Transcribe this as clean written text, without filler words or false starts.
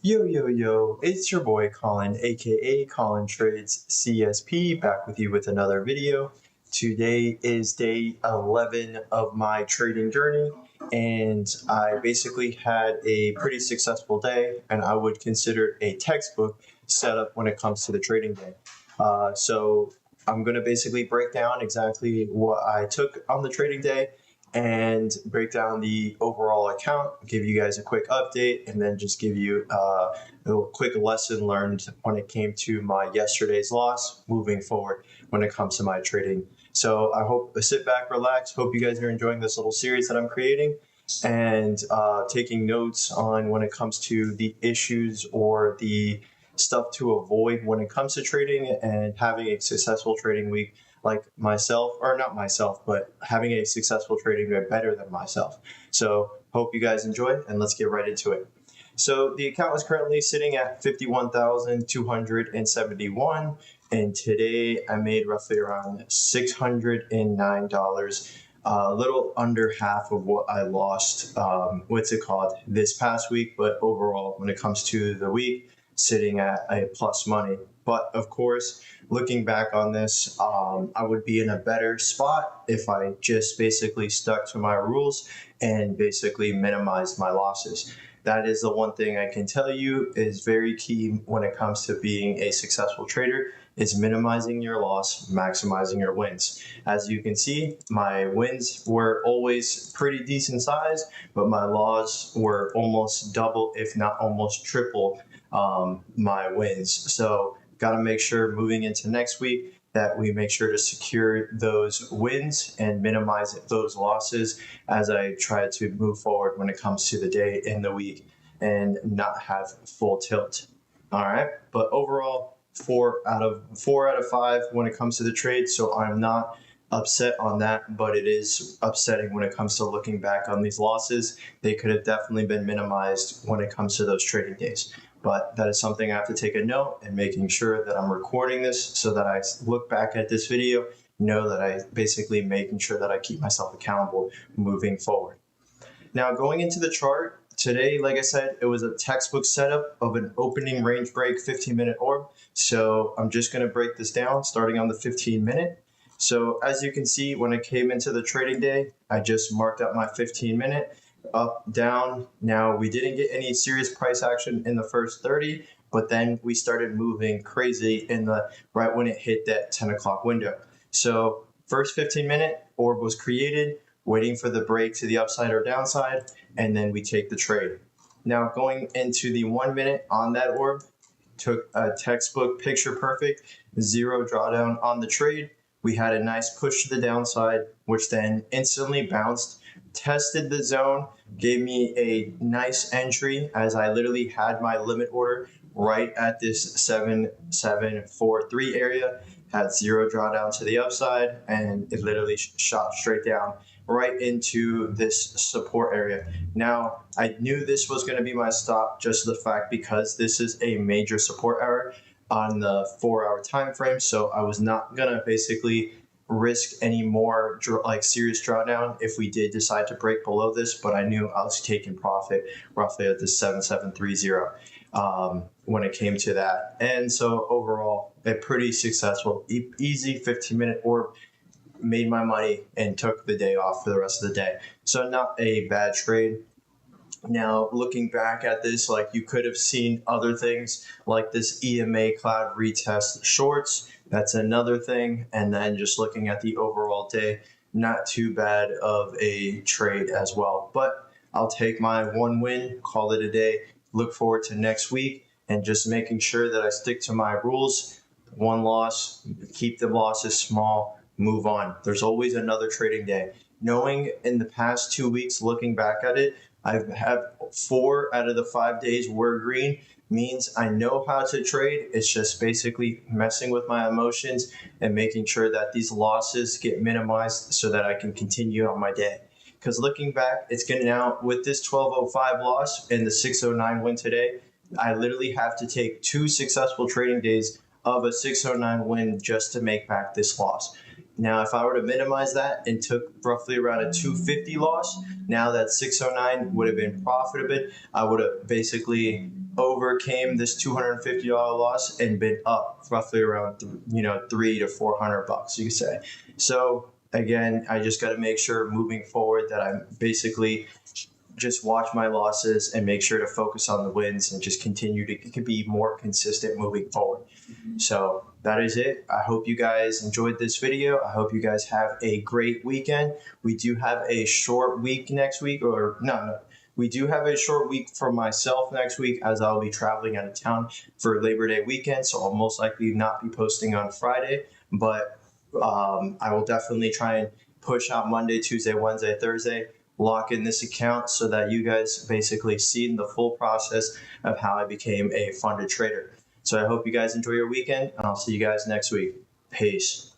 Yo, yo, yo, it's your boy Colin, aka Colin Trades CSP, back with you with another video. Today is day 11 of my trading journey, and I basically had a pretty successful day, and I would consider a textbook setup when it comes to the trading day. So I'm going to basically break down exactly what I took on the trading day and break down the overall account, give you guys a quick update, and then just give you a quick lesson learned when it came to my yesterday's loss moving forward when it comes to my trading. So I hope sit back, relax. Hope you guys are enjoying this little series that I'm creating and taking notes on when it comes to the issues or the stuff to avoid when it comes to trading and having a successful trading week like myself, or not myself, but having a successful trading day better than myself. So hope you guys enjoy, and let's get right into it. So the account is currently sitting at 51,271, and today I made roughly around $609, a little under half of what I lost, this past week, but overall, when it comes to the week, sitting at a plus money. But of course, looking back on this, I would be in a better spot if I just basically stuck to my rules and basically minimized my losses. That is the one thing I can tell you is very key when it comes to being a successful trader, is minimizing your loss, maximizing your wins. As you can see, my wins were always pretty decent size, but my losses were almost double, if not almost triple my wins. So got to make sure moving into next week that we make sure to secure those wins and minimize those losses as I try to move forward when it comes to the day and the week and not have full tilt. All right, but overall, 4 out of 5 when it comes to the trade. So I'm not upset on that, but it is upsetting when it comes to looking back on these losses. They could have definitely been minimized when it comes to those trading days. But that is something I have to take a note and making sure that I'm recording this so that I look back at this video, know that I basically making sure that I keep myself accountable moving forward. Now going into the chart, today, like I said, it was a textbook setup of an opening range break 15-minute orb. So I'm just going to break this down starting on the 15-minute. So as you can see, when I came into the trading day, I just marked up my 15-minute. Up, down. Now we didn't get any serious price action in the first 30, but then we started moving crazy right when it hit that 10 o'clock window. So first 15-minute orb was created, waiting for the break to the upside or downside, and then we take the trade. Now going into the 1 minute on that orb, took a textbook picture perfect, zero drawdown on the trade. We had a nice push to the downside, which then instantly bounced, tested the zone, gave me a nice entry as I literally had my limit order right at this 7743 area, had zero drawdown to the upside, and it literally shot straight down right into this support area. Now, I knew this was going to be my stop, just the fact because this is a major support area on the 4-hour time frame, so I was not going to basically risk any more serious drawdown if we did decide to break below this, but I knew I was taking profit roughly at the 7730 when it came to that. And so overall, a pretty successful, easy 15-minute orb, made my money and took the day off for the rest of the day. So not a bad trade. Now, looking back at this, you could have seen other things like this EMA cloud retest shorts. That's another thing. And then just looking at the overall day, not too bad of a trade as well. But I'll take my one win, call it a day, look forward to next week, and just making sure that I stick to my rules. One loss, keep the losses small, move on. There's always another trading day. Knowing in the past 2 weeks, looking back at it, I've had 4 out of the 5 days were green, means I know how to trade. It's just basically messing with my emotions and making sure that these losses get minimized so that I can continue on my day. Because looking back, it's getting out with this 1205 loss and the 609 win today, I literally have to take 2 successful trading days of a 609 win just to make back this loss. Now, if I were to minimize that and took roughly around a 250 loss, now that 609 would have been profitable. I would have basically overcame this $250 loss and been up roughly around $300 to $400, you could say. So again, I just got to make sure moving forward that I'm basically just watch my losses and make sure to focus on the wins and just continue to be more consistent moving forward. So that is it. I hope you guys enjoyed this video. I hope you guys have a great weekend. We do have a short week next week, or no. We do have a short week for myself next week, as I'll be traveling out of town for Labor Day weekend. So I'll most likely not be posting on Friday, but I will definitely try and push out Monday, Tuesday, Wednesday, Thursday, lock in this account so that you guys basically see the full process of how I became a funded trader. So I hope you guys enjoy your weekend, and I'll see you guys next week. Peace.